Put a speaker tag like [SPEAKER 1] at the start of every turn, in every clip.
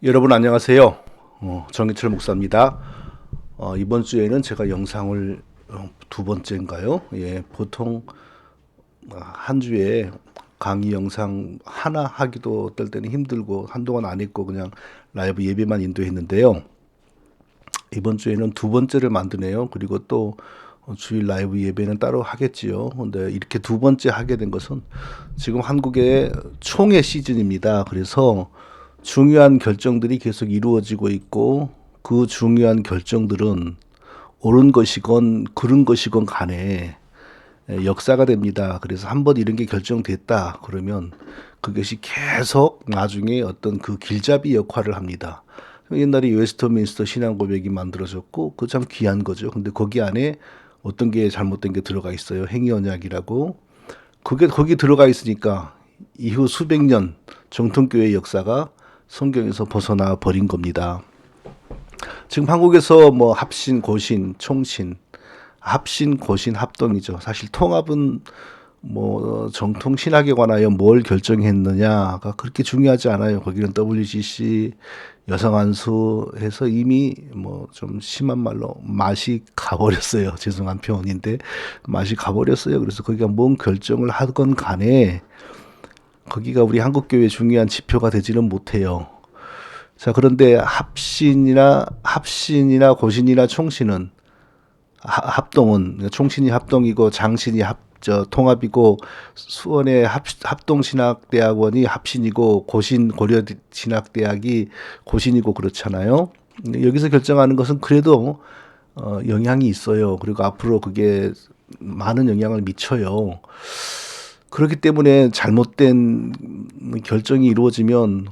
[SPEAKER 1] 여러분 안녕하세요. 정희철 목사입니다. 이번 주에는 제가 영상을 두 번째인가요? 예, 보통 한 주에 강의 영상 하나 하기도 어떨 때는 힘들고 한동안 안 했고 그냥 라이브 예배만 인도했는데요. 이번 주에는 두 번째를 만드네요. 그리고 또 주일 라이브 예배는 따로 하겠지요. 근데 이렇게 두 번째 하게 된 것은 지금 한국의 총회 시즌입니다. 그래서 중요한 결정들이 계속 이루어지고 있고 그 중요한 결정들은 옳은 것이건 그른 것이건 간에 역사가 됩니다. 그래서 한번 이런 게 결정됐다 그러면 그것이 계속 나중에 어떤 그 길잡이 역할을 합니다. 옛날에 웨스트민스터 신앙고백이 만들어졌고 그 참 귀한 거죠. 근데 거기 안에 어떤 게 잘못된 게 들어가 있어요. 행위언약이라고. 그게 거기 들어가 있으니까 이후 수백 년 정통교회 역사가 성경에서 벗어나 버린 겁니다. 지금 한국에서 뭐 합신, 고신, 총신, 합신, 고신, 합동이죠. 사실 통합은 뭐 정통 신학에 관하여 뭘 결정했느냐가 그렇게 중요하지 않아요. 거기는 WGC, 여성안수 해서 이미 뭐 좀 심한 말로 맛이 가버렸어요. 죄송한 표현인데 맛이 가버렸어요. 그래서 거기가 뭔 결정을 하건 간에 거기가 우리 한국교회 중요한 지표가 되지는 못해요. 자, 그런데 합신이나 고신이나 총신은 합동은 총신이 합동이고 장신이 통합이고 수원의 합동신학대학원이 합신이고 고려신학대학이 고신이고 그렇잖아요. 여기서 결정하는 것은 그래도 영향이 있어요. 그리고 앞으로 그게 많은 영향을 미쳐요. 그렇기 때문에 잘못된 결정이 이루어지면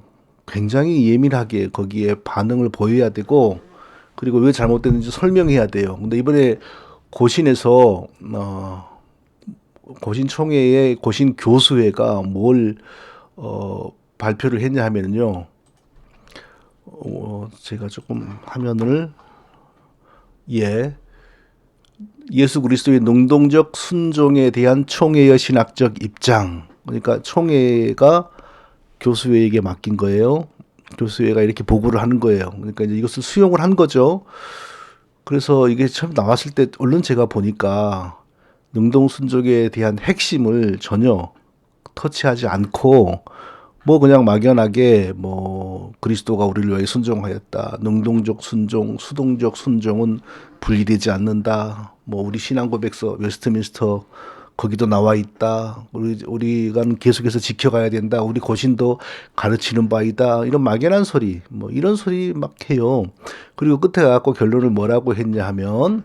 [SPEAKER 1] 굉장히 예민하게 거기에 반응을 보여야 되고 그리고 왜 잘못됐는지 설명해야 돼요. 근데 이번에 고신에서 고신총회의 고신교수회가 뭘 발표를 했냐 하면요. 제가 조금 화면을 예수 그리스도의 능동적 순종에 대한 총회의 신학적 입장. 그러니까 총회가 교수회에게 맡긴 거예요. 교수회가 이렇게 보고를 하는 거예요. 그러니까 이제 이것을 수용을 한 거죠. 그래서 이게 처음 나왔을 때 얼른 제가 보니까 능동 순종에 대한 핵심을 전혀 터치하지 않고 뭐 그냥 막연하게 뭐 그리스도가 우리를 위해 순종하였다. 능동적 순종, 수동적 순종은 분리되지 않는다. 뭐 우리 신앙 고백서 웨스트민스터 거기도 나와 있다. 우리가 계속해서 지켜가야 된다. 우리 고신도 가르치는 바이다. 이런 막연한 소리, 뭐 이런 소리 막 해요. 그리고 끝에 가고 결론을 뭐라고 했냐 하면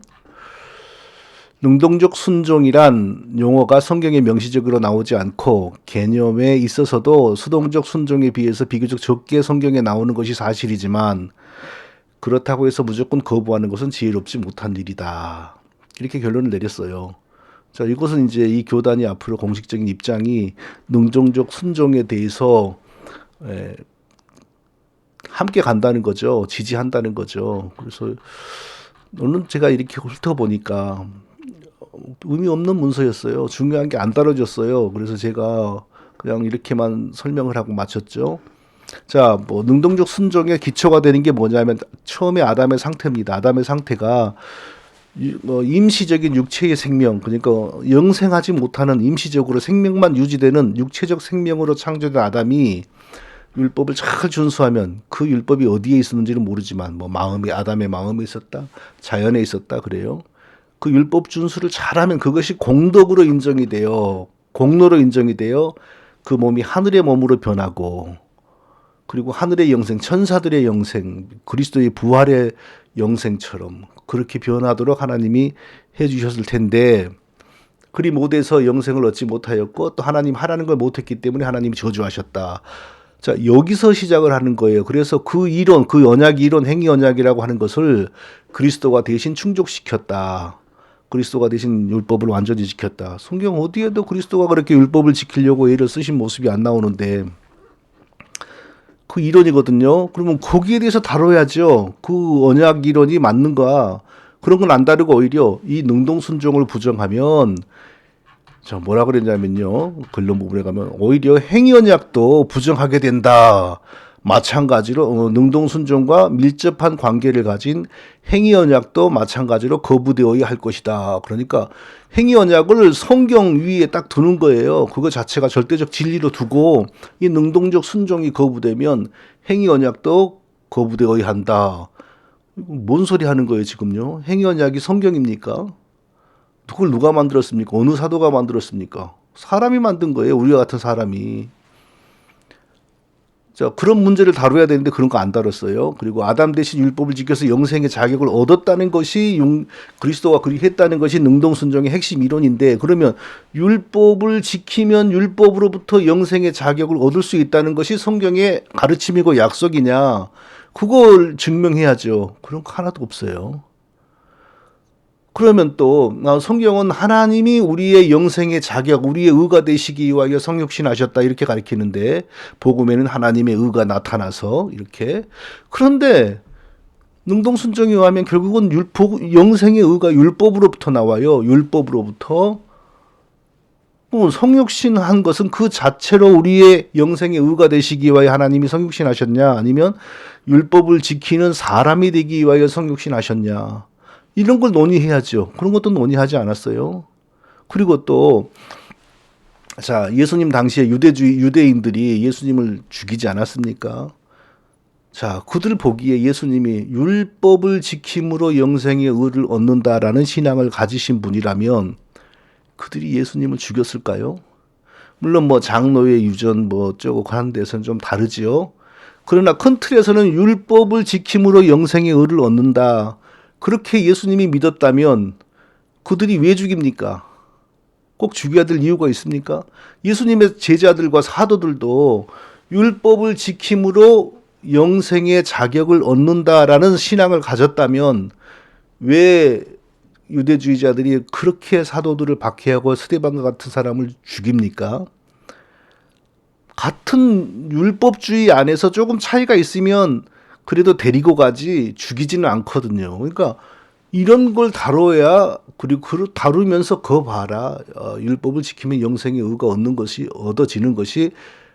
[SPEAKER 1] 능동적 순종이란 용어가 성경에 명시적으로 나오지 않고 개념에 있어서도 수동적 순종에 비해서 비교적 적게 성경에 나오는 것이 사실이지만 그렇다고 해서 무조건 거부하는 것은 지혜롭지 못한 일이다. 이렇게 결론을 내렸어요. 자, 이것은 이제 이 교단이 앞으로 공식적인 입장이 능동적 순종에 대해서 함께 간다는 거죠. 지지한다는 거죠. 그래서 오늘 제가 이렇게 훑어보니까 의미 없는 문서였어요. 중요한 게 안 다뤄졌어요. 그래서 제가 그냥 이렇게만 설명을 하고 마쳤죠. 자, 뭐 능동적 순종의 기초가 되는 게 뭐냐면 처음에 아담의 상태입니다. 아담의 상태가 임시적인 육체의 생명, 그러니까 영생하지 못하는 임시적으로 생명만 유지되는 육체적 생명으로 창조된 아담이 율법을 잘 준수하면 그 율법이 어디에 있었는지는 모르지만 뭐 아담의 마음에 있었다, 자연에 있었다 그래요. 그 율법 준수를 잘하면 그것이 공덕으로 인정이 돼요. 공로로 인정이 돼요. 그 몸이 하늘의 몸으로 변하고 그리고 하늘의 영생, 천사들의 영생, 그리스도의 부활의 영생처럼 그렇게 변하도록 하나님이 해주셨을 텐데 그리 못해서 영생을 얻지 못하였고 또 하나님 하라는 걸 못했기 때문에 하나님이 저주하셨다. 자, 여기서 시작을 하는 거예요. 그래서 그 이론, 그 언약 이론, 행위 언약이라고 하는 것을 그리스도가 대신 충족시켰다. 그리스도가 대신 율법을 완전히 지켰다. 성경 어디에도 그리스도가 그렇게 율법을 지키려고 애를 쓰신 모습이 안 나오는데 그 이론이거든요. 그러면 거기에 대해서 다뤄야죠. 그 언약 이론이 맞는가? 그런 건 안 다르고 오히려 이 능동 순종을 부정하면 저 뭐라 그랬냐면요. 근론 부분에 가면 오히려 행위 언약도 부정하게 된다. 마찬가지로 능동순종과 밀접한 관계를 가진 행위언약도 마찬가지로 거부되어야 할 것이다. 그러니까 행위언약을 성경 위에 딱 두는 거예요. 그거 자체가 절대적 진리로 두고 이 능동적 순종이 거부되면 행위언약도 거부되어야 한다. 뭔 소리 하는 거예요 지금요? 행위언약이 성경입니까? 그걸 누가 만들었습니까? 어느 사도가 만들었습니까? 사람이 만든 거예요. 우리와 같은 사람이. 자, 그런 문제를 다뤄야 되는데 그런 거 안 다뤘어요. 그리고 아담 대신 율법을 지켜서 영생의 자격을 얻었다는 것이 그리스도가 그렇게 했다는 것이 능동순종의 핵심 이론인데, 그러면 율법을 지키면 율법으로부터 영생의 자격을 얻을 수 있다는 것이 성경의 가르침이고 약속이냐? 그걸 증명해야죠. 그런 거 하나도 없어요. 그러면 또 성경은 하나님이 우리의 영생의 자격, 우리의 의가 되시기 위하여 성육신하셨다 이렇게 가르치는데, 복음에는 하나님의 의가 나타나서 이렇게. 그런데 능동순종에 의하면 결국은 영생의 의가 율법으로부터 나와요. 율법으로부터. 성육신한 것은 그 자체로 우리의 영생의 의가 되시기 위하여 하나님이 성육신하셨냐, 아니면 율법을 지키는 사람이 되기 위하여 성육신하셨냐, 이런 걸 논의해야죠. 그런 것도 논의하지 않았어요. 그리고 또, 자, 예수님 당시에 유대인들이 예수님을 죽이지 않았습니까? 자, 그들 보기에 예수님이 율법을 지킴으로 영생의 의를 얻는다라는 신앙을 가지신 분이라면 그들이 예수님을 죽였을까요? 물론 뭐 장로의 유전 뭐 어쩌고 하는 데서는 좀 다르지요. 그러나 큰 틀에서는 율법을 지킴으로 영생의 의를 얻는다, 그렇게 예수님이 믿었다면 그들이 왜 죽입니까? 꼭 죽여야 될 이유가 있습니까? 예수님의 제자들과 사도들도 율법을 지킴으로 영생의 자격을 얻는다라는 신앙을 가졌다면 왜 유대주의자들이 그렇게 사도들을 박해하고 스데반과 같은 사람을 죽입니까? 같은 율법주의 안에서 조금 차이가 있으면 그래도 데리고 가지 죽이지는 않거든요. 그러니까 이런 걸 다뤄야, 그리고 다루면서 거 봐라, 율법을 지키면 영생의 의가 얻어지는 것이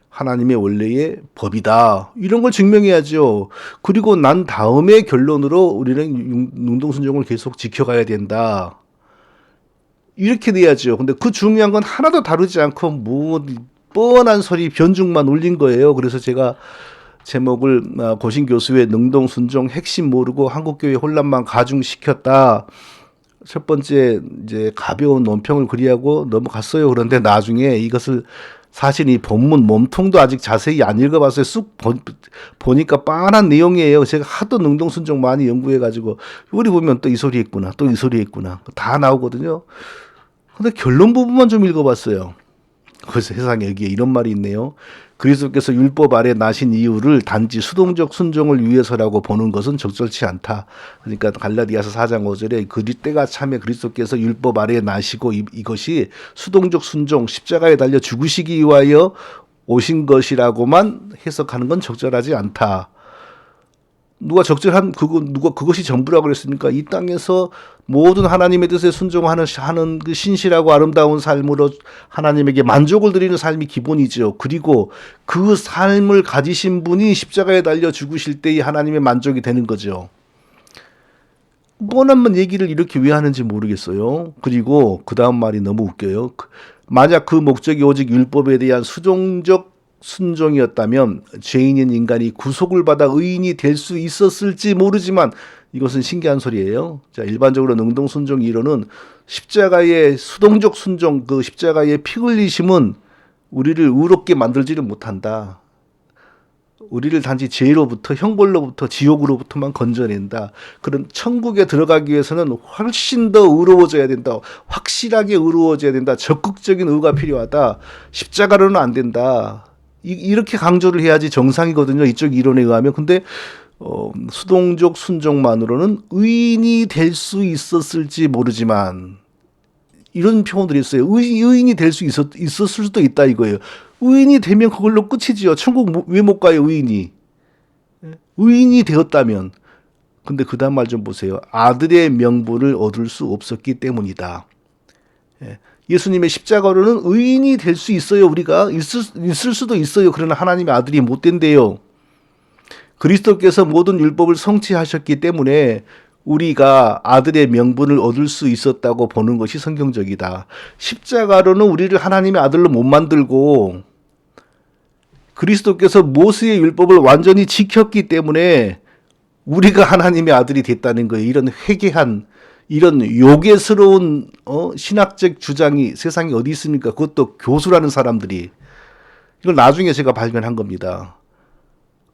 [SPEAKER 1] 하나님의 원래의 법이다, 이런 걸 증명해야죠. 그리고 난 다음에 결론으로 우리는 능동순종을 계속 지켜가야 된다, 이렇게 돼야죠. 근데 그 중요한 건 하나도 다루지 않고 뭐 뻔한 소리 변죽만 올린 거예요. 그래서 제가 제목을 고신 교수의 능동순종 핵심 모르고 한국교회 혼란만 가중시켰다, 첫 번째 이제 가벼운 논평을 그리하고 넘어갔어요. 그런데 나중에 이것을, 사실 이 본문 몸통도 아직 자세히 안 읽어봤어요. 쑥 보니까 빤한 내용이에요. 제가 하도 능동순종 많이 연구해가지고 우리 보면 또 이 소리 했구나, 또 이 소리 했구나, 다 나오거든요. 근데 결론 부분만 좀 읽어봤어요. 그래서 세상에 여기에 이런 말이 있네요. 그리스도께서 율법 아래 나신 이유를 단지 수동적 순종을 위해서라고 보는 것은 적절치 않다. 그러니까 갈라디아서 4장 5절에 그때가 참에 그리스도께서 율법 아래 나시고 이것이 수동적 순종, 십자가에 달려 죽으시기 위하여 오신 것이라고만 해석하는 건 적절하지 않다. 누가 그것이 전부라고 그랬습니까? 이 땅에서 모든 하나님의 뜻에 순종하는 그 신실하고 아름다운 삶으로 하나님에게 만족을 드리는 삶이 기본이죠. 그리고 그 삶을 가지신 분이 십자가에 달려 죽으실 때의 하나님의 만족이 되는 거죠. 뻔한 얘기를 이렇게 왜 하는지 모르겠어요. 그리고 그 다음 말이 너무 웃겨요. 만약 그 목적이 오직 율법에 대한 수동적 순종이었다면 죄인인 인간이 구속을 받아 의인이 될 수 있었을지 모르지만, 이것은 신기한 소리예요. 자, 일반적으로 능동순종 이론은 십자가의 수동적 순종, 그 십자가의 피 흘리심은 우리를 의롭게 만들지를 못한다. 우리를 단지 죄로부터, 형벌로부터, 지옥으로부터만 건져낸다. 그런 천국에 들어가기 위해서는 훨씬 더 의로워져야 된다. 확실하게 의로워져야 된다. 적극적인 의가 필요하다. 십자가로는 안 된다. 이렇게 강조를 해야지 정상이거든요, 이쪽 이론에 의하면. 근데 수동적 순종만으로는 의인이 될 수 있었을지 모르지만, 이런 표현들이 있어요. 의인이 될 수 있었을 수도 있다 이거예요. 의인이 되면 그걸로 끝이지요. 천국 왜 못 가요, 의인이? 의인이 되었다면. 근데 그 다음 말 좀 보세요. 아들의 명분을 얻을 수 없었기 때문이다. 예수님의 십자가로는 의인이 될 수 있어요. 우리가 있을 수도 있어요. 그러나 하나님의 아들이 못 된대요. 그리스도께서 모든 율법을 성취하셨기 때문에 우리가 아들의 명분을 얻을 수 있었다고 보는 것이 성경적이다. 십자가로는 우리를 하나님의 아들로 못 만들고 그리스도께서 모세의 율법을 완전히 지켰기 때문에 우리가 하나님의 아들이 됐다는 거예요. 이런 회개한, 이런 요괴스러운 신학적 주장이 세상에 어디 있습니까? 그것도 교수라는 사람들이. 이걸 나중에 제가 발견한 겁니다.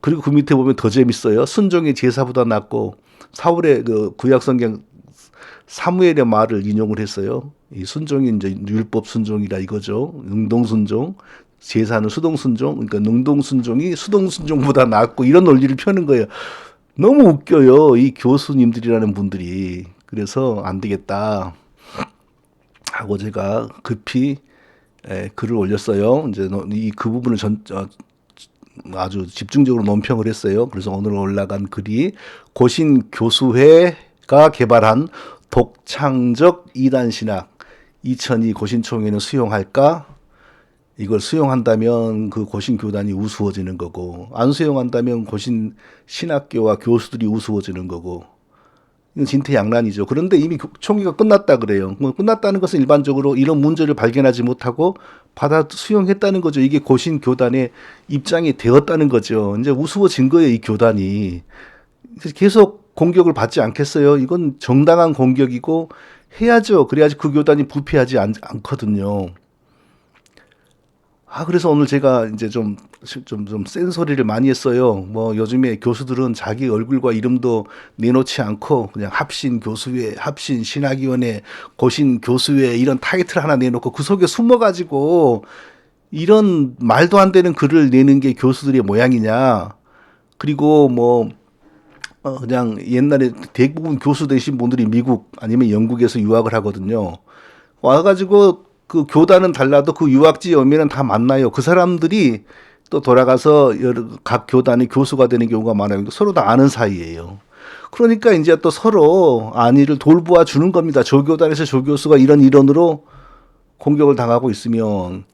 [SPEAKER 1] 그리고 그 밑에 보면 더 재밌어요. 순종이 제사보다 낫고, 사울의 그 구약성경 사무엘의 말을 인용을 했어요. 이 순종이 이제 율법 순종이라 이거죠. 능동순종. 제사는 수동순종. 그러니까 능동순종이 수동순종보다 낫고 이런 논리를 펴는 거예요. 너무 웃겨요. 이 교수님들이라는 분들이. 그래서 안 되겠다 하고 제가 급히 글을 올렸어요. 이제 그 부분을 아주 집중적으로 논평을 했어요. 그래서 오늘 올라간 글이 고신교수회가 개발한 독창적 이단신학 2002 고신총회는 수용할까? 이걸 수용한다면 그 고신교단이 우스워지는 거고, 안 수용한다면 고신신학교와 교수들이 우스워지는 거고, 이건 진퇴양난이죠. 그런데 이미 총회가 끝났다 그래요. 끝났다는 것은 일반적으로 이런 문제를 발견하지 못하고 수용했다는 거죠. 이게 고신교단의 입장이 되었다는 거죠. 이제 우스워진 거예요, 이 교단이. 계속 공격을 받지 않겠어요? 이건 정당한 공격이고 해야죠. 그래야지 그 교단이 부패하지 않거든요. 그래서 오늘 제가 이제 좀 센 소리를 많이 했어요. 뭐 요즘에 교수들은 자기 얼굴과 이름도 내놓지 않고 그냥 합신 교수회, 합신 신학위원회, 고신 교수회 이런 타이틀 하나 내놓고 그 속에 숨어가지고 이런 말도 안 되는 글을 내는 게 교수들의 모양이냐. 그리고 뭐 그냥 옛날에 대부분 교수 되신 분들이 미국 아니면 영국에서 유학을 하거든요. 와가지고 그 교단은 달라도 그 유학지 오면은 다 만나요. 그 사람들이 또 돌아가서 각 교단의 교수가 되는 경우가 많아요. 서로 다 아는 사이예요. 그러니까 이제 또 서로 안위를 돌보아 주는 겁니다. 저 교단에서 저 교수가 이런 이론으로 공격을 당하고 있으면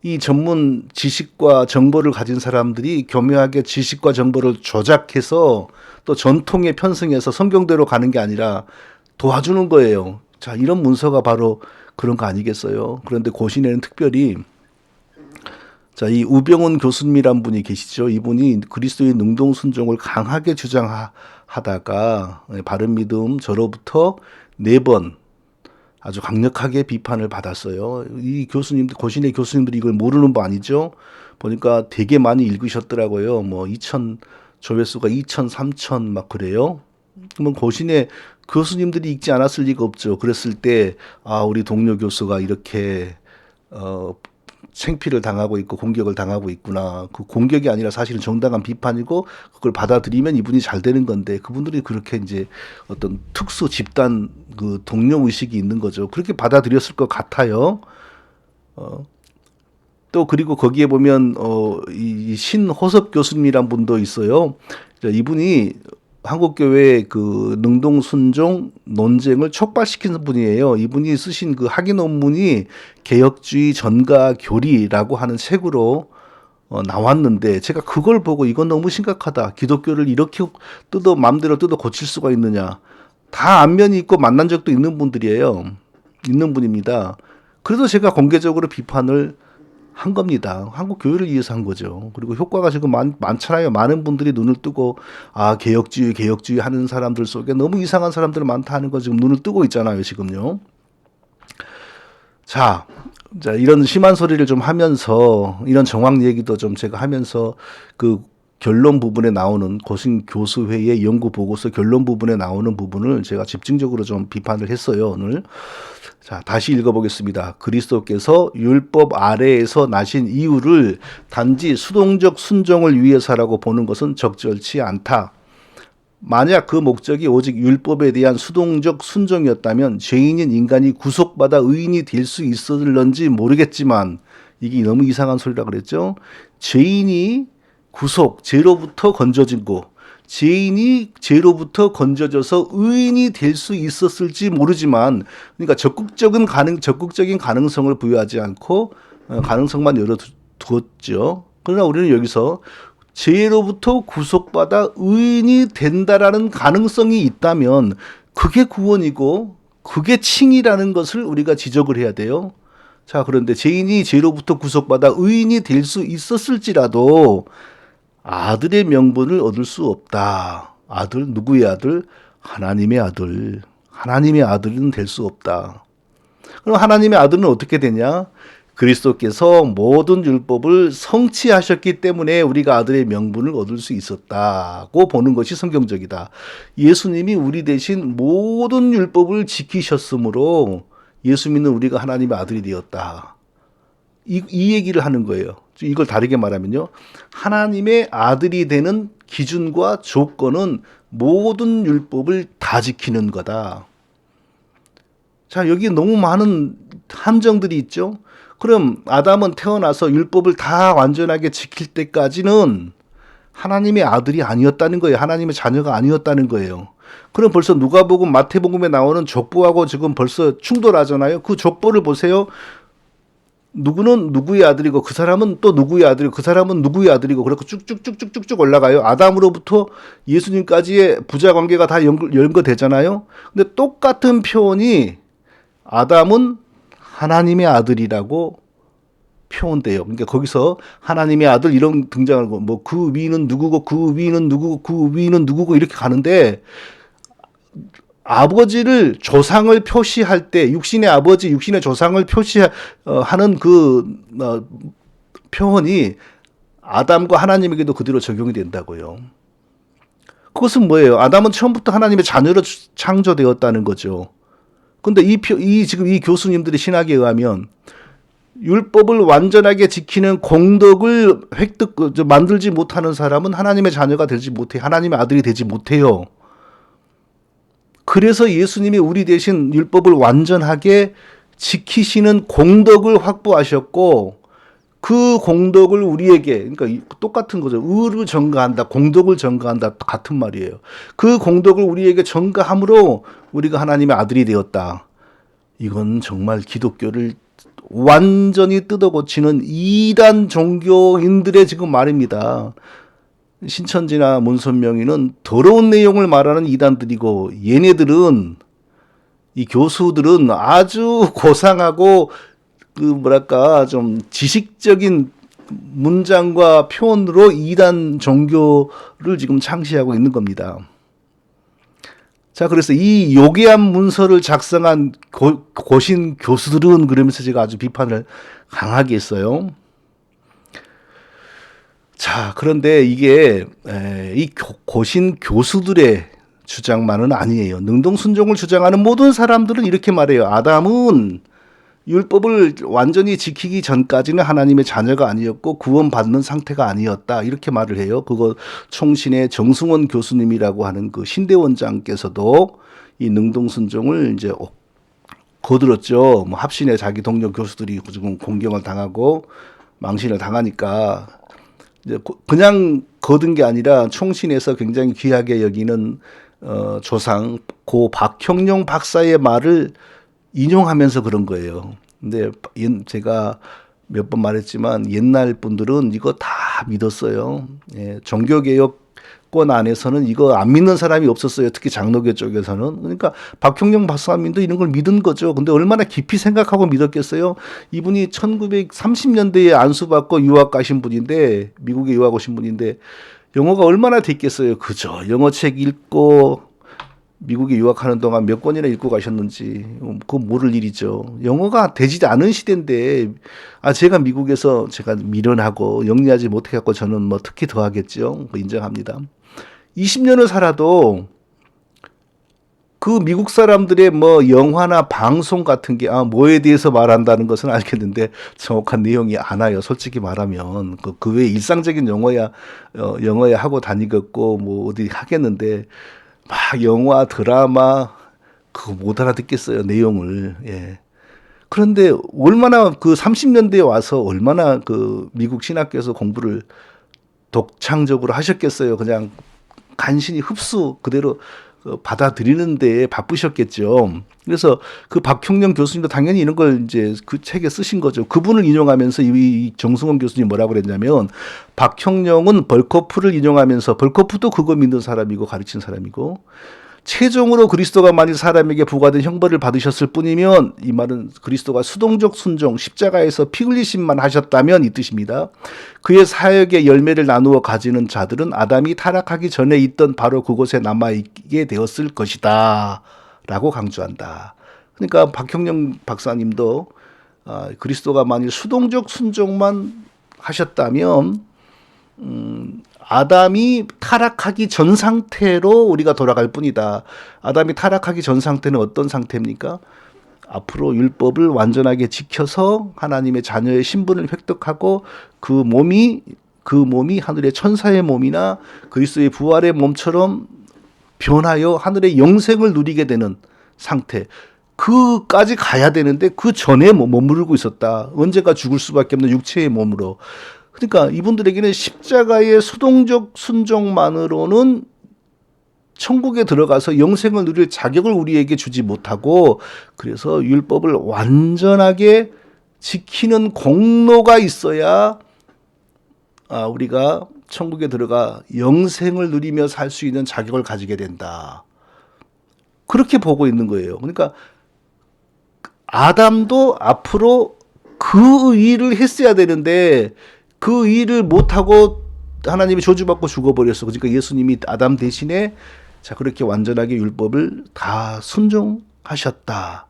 [SPEAKER 1] 이 전문 지식과 정보를 가진 사람들이 교묘하게 지식과 정보를 조작해서 또 전통에 편승해서 성경대로 가는 게 아니라 도와주는 거예요. 자, 이런 문서가 바로 그런 거 아니겠어요? 그런데 고신에는 특별히 자, 이 우병훈 교수님이란 분이 계시죠. 이분이 그리스도의 능동순종을 강하게 주장하다가 바른믿음 저로부터 4번 아주 강력하게 비판을 받았어요. 이 교수님들, 고신의 교수님들이 이걸 모르는 거 아니죠? 보니까 되게 많이 읽으셨더라고요. 뭐 2천 조회수가 2천, 3천 막 그래요. 그러면 고신의 교수님들이 읽지 않았을 리가 없죠. 그랬을 때, 우리 동료 교수가 이렇게, 창피를 당하고 있고 공격을 당하고 있구나. 그 공격이 아니라 사실은 정당한 비판이고 그걸 받아들이면 이분이 잘 되는 건데 그분들이 그렇게 이제 어떤 특수 집단 그 동료 의식이 있는 거죠. 그렇게 받아들였을 것 같아요. 또 그리고 거기에 보면 이 신호섭 교수님이란 분도 있어요. 이분이 한국교회 그 능동순종 논쟁을 촉발시키는 분이에요. 이분이 쓰신 그 학위 논문이 개혁주의 전가 교리라고 하는 책으로 나왔는데 제가 그걸 보고 이건 너무 심각하다. 기독교를 이렇게 마음대로 뜯어 고칠 수가 있느냐. 다 안면이 있고 만난 적도 있는 분들이에요. 있는 분입니다. 그래서 제가 공개적으로 비판을 한 겁니다. 한국 교회를 위해서 한 거죠. 그리고 효과가 지금 많잖아요. 많은 분들이 눈을 뜨고 개혁주의 하는 사람들 속에 너무 이상한 사람들 많다 하는 거 지금 눈을 뜨고 있잖아요. 지금요. 자, 이런 심한 소리를 좀 하면서 이런 정황 얘기도 좀 제가 하면서 그 결론 부분에 나오는 고신교수회의 연구 보고서 결론 부분에 나오는 부분을 제가 집중적으로 좀 비판을 했어요. 오늘. 자, 다시 읽어보겠습니다. 그리스도께서 율법 아래에서 나신 이유를 단지 수동적 순종을 위해서라고 보는 것은 적절치 않다. 만약 그 목적이 오직 율법에 대한 수동적 순종이었다면 죄인인 인간이 구속받아 의인이 될 수 있었을런지 모르겠지만 이게 너무 이상한 소리라 그랬죠. 죄인이 죄로부터 건져진 거. 죄인이 죄로부터 건져져서 의인이 될 수 있었을지 모르지만 그러니까 적극적인 가능성을 부여하지 않고 가능성만 열어두었죠. 그러나 우리는 여기서 죄로부터 구속받아 의인이 된다라는 가능성이 있다면 그게 구원이고 그게 칭의라는 것을 우리가 지적을 해야 돼요. 자, 그런데 죄인이 죄로부터 구속받아 의인이 될 수 있었을지라도 아들의 명분을 얻을 수 없다. 아들, 누구의 아들? 하나님의 아들. 하나님의 아들은 될 수 없다. 그럼 하나님의 아들은 어떻게 되냐? 그리스도께서 모든 율법을 성취하셨기 때문에 우리가 아들의 명분을 얻을 수 있었다고 보는 것이 성경적이다. 예수님이 우리 대신 모든 율법을 지키셨으므로 예수 믿는 우리가 하나님의 아들이 되었다. 이 얘기를 하는 거예요. 이걸 다르게 말하면요. 하나님의 아들이 되는 기준과 조건은 모든 율법을 다 지키는 거다. 자, 여기 너무 많은 함정들이 있죠. 그럼 아담은 태어나서 율법을 다 완전하게 지킬 때까지는 하나님의 아들이 아니었다는 거예요. 하나님의 자녀가 아니었다는 거예요. 그럼 벌써 누가복음, 마태복음에 나오는 족보하고 지금 벌써 충돌하잖아요. 그 족보를 보세요. 누구는 누구의 아들이고 그 사람은 또 누구의 아들이고 그 사람은 누구의 아들이고 그렇게 쭉쭉쭉쭉쭉 올라가요. 아담으로부터 예수님까지의 부자 관계가 다 연결되잖아요. 근데 똑같은 표현이 아담은 하나님의 아들이라고 표현돼요. 그러니까 거기서 하나님의 아들 이런 등장하고 뭐 그 위는 누구고 그 위는 누구고 그 위는 누구고 이렇게 가는데 아버지를 조상을 표시할 때 육신의 아버지, 육신의 조상을 표시하는 그 표현이 아담과 하나님에게도 그대로 적용이 된다고요. 그것은 뭐예요? 아담은 처음부터 하나님의 자녀로 창조되었다는 거죠. 근데 지금 이 교수님들의 신학에 의하면 율법을 완전하게 지키는 공덕을 만들지 못하는 사람은 하나님의 자녀가 되지 못해, 하나님의 아들이 되지 못해요. 그래서 예수님이 우리 대신 율법을 완전하게 지키시는 공덕을 확보하셨고 그 공덕을 우리에게, 그러니까 똑같은 거죠. 의를 전가한다, 공덕을 전가한다, 같은 말이에요. 그 공덕을 우리에게 전가함으로 우리가 하나님의 아들이 되었다. 이건 정말 기독교를 완전히 뜯어고치는 이단 종교인들의 지금 말입니다. 신천지나 문선명이는 더러운 내용을 말하는 이단들이고 얘네들은 이 교수들은 아주 고상하고 그 뭐랄까 좀 지식적인 문장과 표현으로 이단 종교를 지금 창시하고 있는 겁니다. 자, 그래서 이 요괴한 문서를 작성한 고신 교수들은 그러면서 제가 아주 비판을 강하게 했어요. 자, 그런데 이게 이 고신 교수들의 주장만은 아니에요. 능동순종을 주장하는 모든 사람들은 이렇게 말해요. 아담은 율법을 완전히 지키기 전까지는 하나님의 자녀가 아니었고 구원받는 상태가 아니었다. 이렇게 말을 해요. 그거 총신의 정승원 교수님이라고 하는 그 신대원장께서도 이 능동순종을 이제 거들었죠. 뭐 합신의 자기 동료 교수들이 지금 공경을 당하고 망신을 당하니까 이제 그냥 거둔 게 아니라 총신에서 굉장히 귀하게 여기는 조상 고 박형룡 박사의 말을 인용하면서 그런 거예요. 근데 제가 몇 번 말했지만 옛날 분들은 이거 다 믿었어요. 예, 종교개혁권 안에서는 이거 안 믿는 사람이 없었어요. 특히 장로교 쪽에서는. 그러니까 박형룡 박사님도 이런 걸 믿은 거죠. 근데 얼마나 깊이 생각하고 믿었겠어요. 이분이 1930년대에 안수받고 유학 가신 분인데 미국에 유학 오신 분인데 영어가 얼마나 됐겠어요. 그죠. 영어책 읽고 미국에 유학하는 동안 몇 권이나 읽고 가셨는지 그거 모를 일이죠. 영어가 되지 않은 시대인데 제가 미국에서 제가 미련하고 영리하지 못해갖고 저는 뭐 특히 더 하겠죠. 인정합니다. 20년을 살아도 그 미국 사람들의 뭐 영화나 방송 같은 게 뭐에 대해서 말한다는 것은 알겠는데 정확한 내용이 안 와요. 솔직히 말하면 그 외에 일상적인 영어야 하고 다니겠고 뭐 어디 하겠는데 막 영화 드라마 그거 못 알아듣겠어요. 내용을. 예. 그런데 얼마나 그 30년대에 와서 얼마나 그 미국 신학교에서 공부를 독창적으로 하셨겠어요. 그냥 간신히 흡수 그대로 받아들이는 데 바쁘셨겠죠. 그래서 그 박형령 교수님도 당연히 이런 걸 이제 그 책에 쓰신 거죠. 그분을 인용하면서 이 정승원 교수님이 뭐라고 그랬냐면, 박형령은 벌코프를 인용하면서, 벌코프도 그거 믿는 사람이고 가르친 사람이고, 최종으로 그리스도가 만일 사람에게 부과된 형벌을 받으셨을 뿐이면, 이 말은 그리스도가 수동적 순종, 십자가에서 피 흘리심만 하셨다면 이 뜻입니다. 그의 사역의 열매를 나누어 가지는 자들은 아담이 타락하기 전에 있던 바로 그곳에 남아있게 되었을 것이다 라고 강조한다. 그러니까 박형령 박사님도 그리스도가 만일 수동적 순종만 하셨다면 아담이 타락하기 전 상태로 우리가 돌아갈 뿐이다. 아담이 타락하기 전 상태는 어떤 상태입니까? 앞으로 율법을 완전하게 지켜서 하나님의 자녀의 신분을 획득하고 그 몸이 하늘의 천사의 몸이나 그리스도의 부활의 몸처럼 변하여 하늘의 영생을 누리게 되는 상태. 그까지 가야 되는데 그 전에 머무르고 있었다. 언제가 죽을 수밖에 없는 육체의 몸으로. 그러니까 이분들에게는 십자가의 수동적 순종만으로는 천국에 들어가서 영생을 누릴 자격을 우리에게 주지 못하고, 그래서 율법을 완전하게 지키는 공로가 있어야 우리가 천국에 들어가 영생을 누리며 살 수 있는 자격을 가지게 된다. 그렇게 보고 있는 거예요. 그러니까 아담도 앞으로 그 일을 했어야 되는데 그 일을 못하고 하나님이 저주받고 죽어버렸어. 그러니까 예수님이 아담 대신에 그렇게 완전하게 율법을 다 순종하셨다.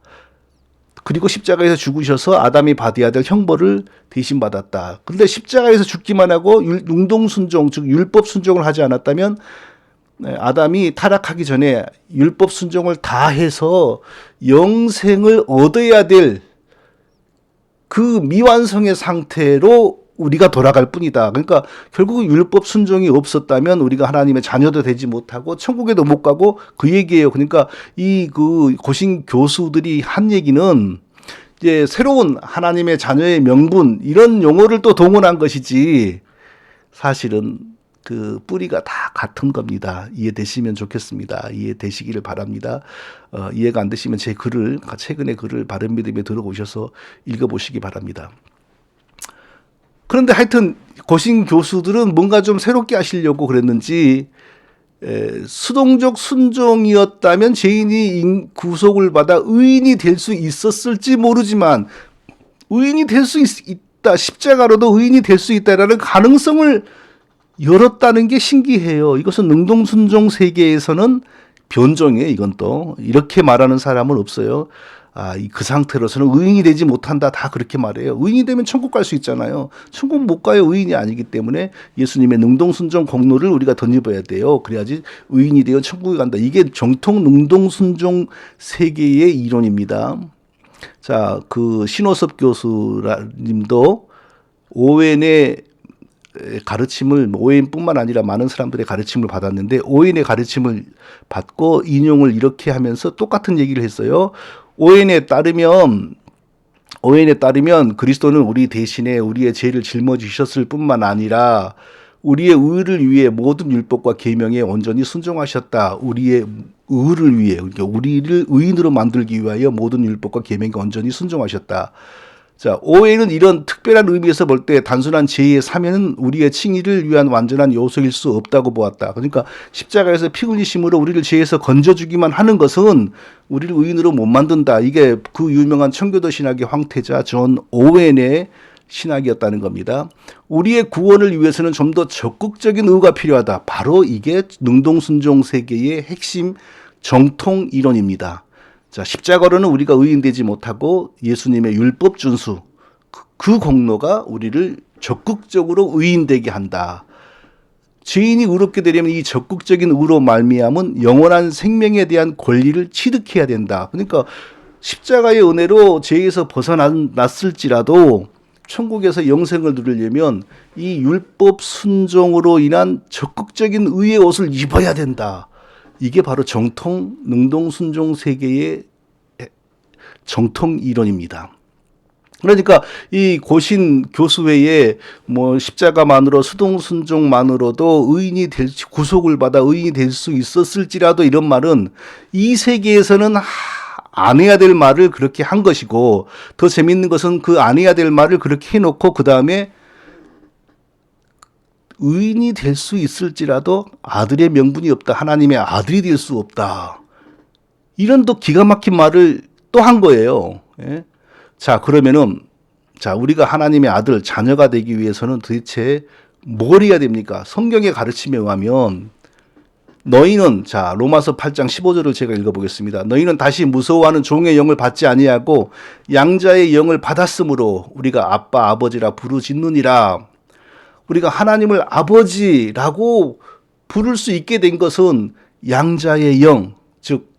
[SPEAKER 1] 그리고 십자가에서 죽으셔서 아담이 받아야 될 형벌을 대신 받았다. 그런데 십자가에서 죽기만 하고 능동순종, 즉 율법 순종을 하지 않았다면 아담이 타락하기 전에 율법 순종을 다 해서 영생을 얻어야 될 그 미완성의 상태로 우리가 돌아갈 뿐이다. 그러니까 결국 율법 순종이 없었다면 우리가 하나님의 자녀도 되지 못하고 천국에도 못 가고 그 얘기예요. 그러니까 그 고신 교수들이 한 얘기는 이제 새로운 하나님의 자녀의 명분 이런 용어를 또 동원한 것이지, 사실은 그 뿌리가 다 같은 겁니다. 이해되시면 좋겠습니다. 이해되시기를 바랍니다. 이해가 안 되시면 제 글을, 최근에 글을 바른믿음에 들어오셔서 읽어보시기 바랍니다. 그런데 하여튼 고신 교수들은 뭔가 좀 새롭게 하시려고 그랬는지 수동적 순종이었다면 죄인이 구속을 받아 의인이 될 수 있었을지 모르지만 의인이 될 수 있다, 십자가로도 의인이 될 수 있다라는 가능성을 열었다는 게 신기해요. 이것은 능동순종 세계에서는 변종이에요. 이건 또 이렇게 말하는 사람은 없어요. 그 상태로서는 의인이 되지 못한다, 다 그렇게 말해요. 의인이 되면 천국 갈 수 있잖아요. 천국 못 가요. 의인이 아니기 때문에 예수님의 능동순종 공로를 우리가 덧입어야 돼요. 그래야지 의인이 되어 천국에 간다. 이게 정통 능동순종 세계의 이론입니다. 자, 그 신호섭 교수님도 오웬의 가르침을, 오웬뿐만 아니라 많은 사람들의 가르침을 받았는데 오웬의 가르침을 받고 인용을 이렇게 하면서 똑같은 얘기를 했어요. 오웬에 따르면 그리스도는 우리 대신에 우리의 죄를 짊어지셨을 뿐만 아니라 우리의 의를 위해 모든 율법과 계명에 온전히 순종하셨다. 우리의 의를 위해, 그러니까 우리를 의인으로 만들기 위하여 모든 율법과 계명에 온전히 순종하셨다. 자, 오해는 이런 특별한 의미에서 볼 때 단순한 죄의 사면은 우리의 칭의를 위한 완전한 요소일 수 없다고 보았다. 그러니까 십자가에서 피 흘리심으로 우리를 죄에서 건져주기만 하는 것은 우리를 의인으로 못 만든다. 이게 그 유명한 청교도 신학의 황태자 존 오웬의 신학이었다는 겁니다. 우리의 구원을 위해서는 좀 더 적극적인 의가 필요하다. 바로 이게 능동순종 세계의 핵심 정통 이론입니다. 자, 십자가로는 우리가 의인되지 못하고 예수님의 율법 준수, 그 공로가 우리를 적극적으로 의인되게 한다. 죄인이 의롭게 되려면 이 적극적인 의로 말미암은 영원한 생명에 대한 권리를 취득해야 된다. 그러니까 십자가의 은혜로 죄에서 벗어났을지라도 천국에서 영생을 누리려면 이 율법 순종으로 인한 적극적인 의의 옷을 입어야 된다. 이게 바로 정통 능동순종 세계의 정통 이론입니다. 그러니까 이 고신 교수회에 뭐 십자가만으로 수동순종만으로도 구속을 받아 의인이 될 수 있었을지라도 이런 말은 이 세계에서는 안 해야 될 말을 그렇게 한 것이고, 더 재밌는 것은 그 안 해야 될 말을 그렇게 해놓고 그 다음에 의인이 될 수 있을지라도 아들의 명분이 없다. 하나님의 아들이 될 수 없다. 이런 또 기가 막힌 말을 또 한 거예요. 예? 자, 그러면은, 자, 우리가 하나님의 아들, 자녀가 되기 위해서는 도대체 뭘 해야 됩니까? 성경의 가르침에 의하면, 너희는, 자, 로마서 8장 15절을 제가 읽어보겠습니다. 너희는 다시 무서워하는 종의 영을 받지 아니하고 양자의 영을 받았으므로 우리가 아빠, 아버지라 부르짖느니라. 우리가 하나님을 아버지라고 부를 수 있게 된 것은 양자의 영, 즉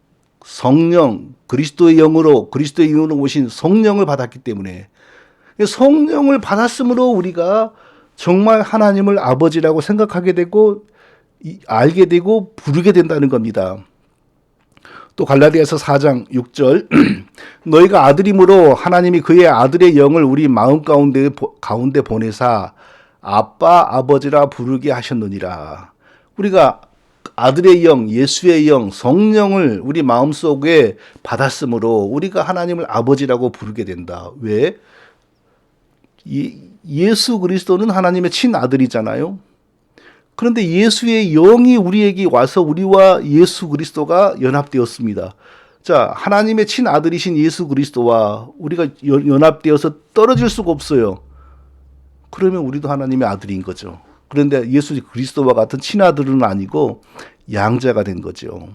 [SPEAKER 1] 성령, 그리스도의 영으로 오신 성령을 받았기 때문에, 성령을 받았으므로 우리가 정말 하나님을 아버지라고 생각하게 되고 알게 되고 부르게 된다는 겁니다. 또 갈라디아서 4장 6절 너희가 아들임으로 하나님이 그의 아들의 영을 우리 마음 가운데 보내사 아빠 아버지라 부르게 하셨느니라. 우리가 아들의 영, 예수의 영, 성령을 우리 마음속에 받았으므로 우리가 하나님을 아버지라고 부르게 된다. 왜? 예수 그리스도는 하나님의 친아들이잖아요. 그런데 예수의 영이 우리에게 와서 우리와 예수 그리스도가 연합되었습니다. 자, 하나님의 친아들이신 예수 그리스도와 우리가 연합되어서 떨어질 수가 없어요. 그러면 우리도 하나님의 아들인 거죠. 그런데 예수 그리스도와 같은 친아들은 아니고 양자가 된 거죠.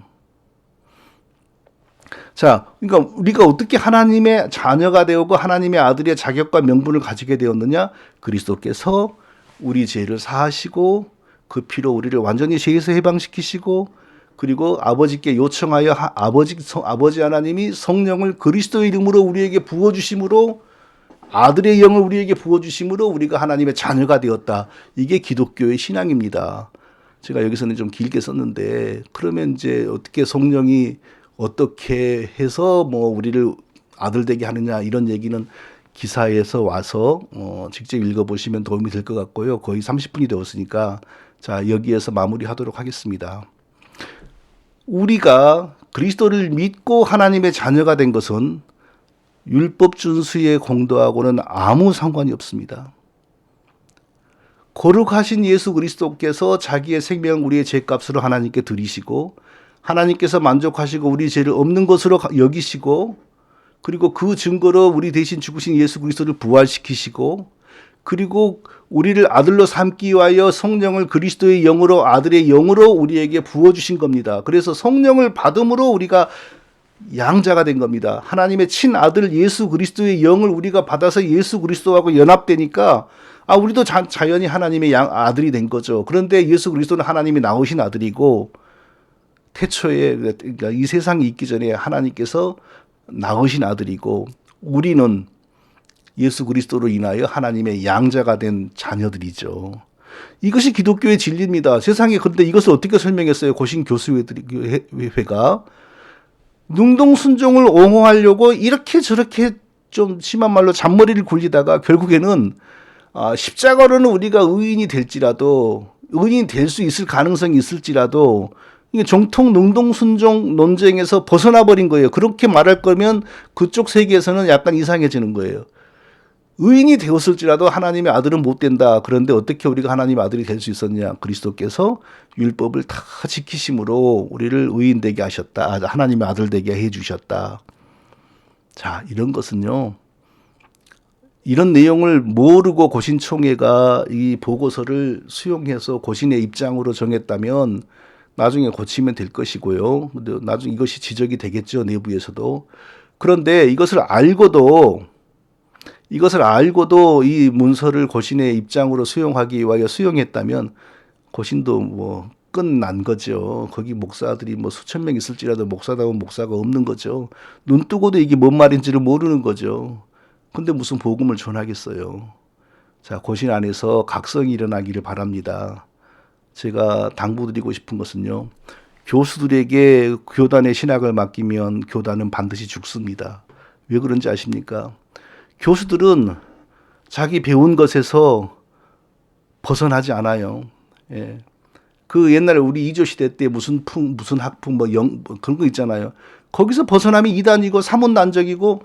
[SPEAKER 1] 자, 그러니까 우리가 어떻게 하나님의 자녀가 되었고 하나님의 아들의 자격과 명분을 가지게 되었느냐? 그리스도께서 우리 죄를 사하시고 그 피로 우리를 완전히 죄에서 해방시키시고, 그리고 아버지께 요청하여 아버지 하나님이 성령을 그리스도의 이름으로 우리에게 부어주심으로, 아들의 영을 우리에게 부어주심으로 우리가 하나님의 자녀가 되었다. 이게 기독교의 신앙입니다. 제가 여기서는 좀 길게 썼는데, 그러면 이제 어떻게 성령이 어떻게 해서 뭐 우리를 아들 되게 하느냐, 이런 얘기는 기사에서 와서 직접 읽어보시면 도움이 될 것 같고요. 거의 30분이 되었으니까 자, 여기에서 마무리하도록 하겠습니다. 우리가 그리스도를 믿고 하나님의 자녀가 된 것은 율법 준수의 공도하고는 아무 상관이 없습니다. 거룩하신 예수 그리스도께서 자기의 생명을 우리의 죄값으로 하나님께 드리시고, 하나님께서 만족하시고 우리 죄를 없는 것으로 여기시고, 그리고 그 증거로 우리 대신 죽으신 예수 그리스도를 부활시키시고, 그리고 우리를 아들로 삼기 위하여 성령을 그리스도의 영으로, 아들의 영으로 우리에게 부어주신 겁니다. 그래서 성령을 받음으로 우리가 양자가 된 겁니다. 하나님의 친아들 예수 그리스도의 영을 우리가 받아서 예수 그리스도하고 연합되니까 우리도 자연히 하나님의 아들이 된 거죠. 그런데 예수 그리스도는 하나님이 낳으신 아들이고, 태초에, 그러니까 이 세상이 있기 전에 하나님께서 낳으신 아들이고, 우리는 예수 그리스도로 인하여 하나님의 양자가 된 자녀들이죠. 이것이 기독교의 진리입니다. 세상에. 그런데 이것을 어떻게 설명했어요? 고신 교수회가 능동순종을 옹호하려고 이렇게 저렇게 좀 심한 말로 잔머리를 굴리다가 결국에는 십자가로는 우리가 의인이 될지라도, 의인이 될 수 있을 가능성이 있을지라도 이게 정통 능동순종 논쟁에서 벗어나 버린 거예요. 그렇게 말할 거면 그쪽 세계에서는 약간 이상해지는 거예요. 의인이 되었을지라도 하나님의 아들은 못 된다. 그런데 어떻게 우리가 하나님의 아들이 될 수 있었냐? 그리스도께서 율법을 다 지키심으로 우리를 의인 되게 하셨다. 하나님의 아들 되게 해주셨다. 자, 이런 것은요, 이런 내용을 모르고 고신총회가 이 보고서를 수용해서 고신의 입장으로 정했다면 나중에 고치면 될 것이고요. 근데 나중에 이것이 지적이 되겠죠, 내부에서도. 그런데 이것을 알고도 이 문서를 고신의 입장으로 수용하기 위하여 수용했다면 고신도 뭐 끝난 거죠. 거기 목사들이 뭐 수천 명 있을지라도 목사다운 목사가 없는 거죠. 눈 뜨고도 이게 뭔 말인지를 모르는 거죠. 근데 무슨 복음을 전하겠어요. 자, 고신 안에서 각성이 일어나기를 바랍니다. 제가 당부드리고 싶은 것은요, 교수들에게 교단의 신학을 맡기면 교단은 반드시 죽습니다. 왜 그런지 아십니까? 교수들은 자기 배운 것에서 벗어나지 않아요. 예. 그 옛날에 우리 이조 시대 때 무슨 무슨 학풍 뭐 그런 거 있잖아요. 거기서 벗어나면 이단이고 사문난적이고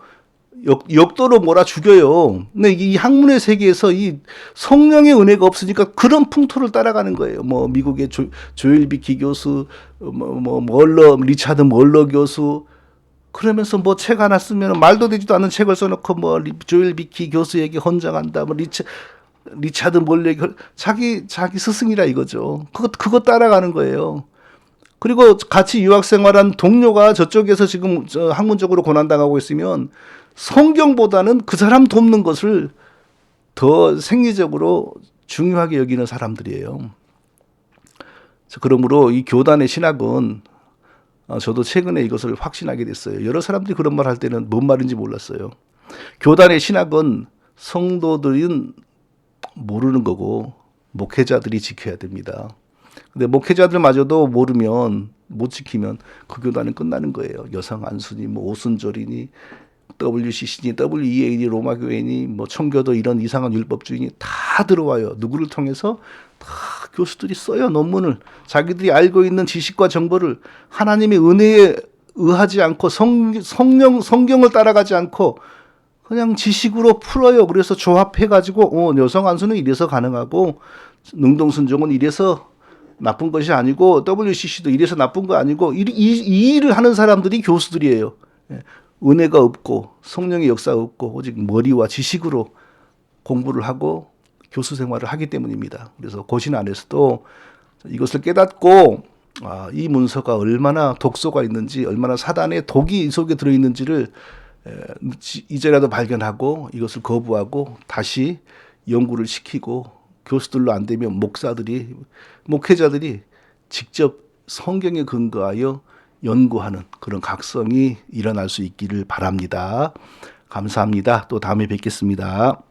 [SPEAKER 1] 역도로 몰아 죽여요. 근데 이 학문의 세계에서 이 성령의 은혜가 없으니까 그런 풍토를 따라가는 거예요. 뭐 미국의 조엘 비키 교수, 리차드 멀러 교수, 그러면서 뭐 책 하나 쓰면 말도 되지도 않는 책을 써놓고 뭐 조엘 비키 교수에게 헌정한다. 뭐 리차드 멀러 자기 스승이라 이거죠. 그거 따라가는 거예요. 그리고 같이 유학 생활한 동료가 저쪽에서 지금 학문적으로 고난당하고 있으면 성경보다는 그 사람 돕는 것을 더 생리적으로 중요하게 여기는 사람들이에요. 그러므로 이 교단의 신학은 저도 최근에 이것을 확신하게 됐어요. 여러 사람들이 그런 말 할 때는 뭔 말인지 몰랐어요. 교단의 신학은 성도들은 모르는 거고 목회자들이 지켜야 됩니다. 근데 목회자들마저도 모르면 못 지키면 그 교단은 끝나는 거예요. 여성 안수니 뭐 오순절이니 WCC니 WEA니 로마 교회니 뭐 청교도 이런 이상한 율법주의니 다 들어와요. 누구를 통해서? 다 교수들이 써요. 논문을. 자기들이 알고 있는 지식과 정보를 하나님의 은혜에 의하지 않고 성경을 따라가지 않고 그냥 지식으로 풀어요. 그래서 조합해가지고 여성 안수는 이래서 가능하고 능동순종은 이래서 나쁜 것이 아니고 WCC도 이래서 나쁜 거 아니고 이 일을 하는 사람들이 교수들이에요. 은혜가 없고 성령의 역사가 없고 오직 머리와 지식으로 공부를 하고 교수 생활을 하기 때문입니다. 그래서 고신 안에서도 이것을 깨닫고 이 문서가 얼마나 독소가 있는지 얼마나 사단의 독이 이 속에 들어있는지를 이제라도 발견하고 이것을 거부하고 다시 연구를 시키고 교수들로 안 되면 목회자들이 직접 성경에 근거하여 연구하는 그런 각성이 일어날 수 있기를 바랍니다. 감사합니다. 또 다음에 뵙겠습니다.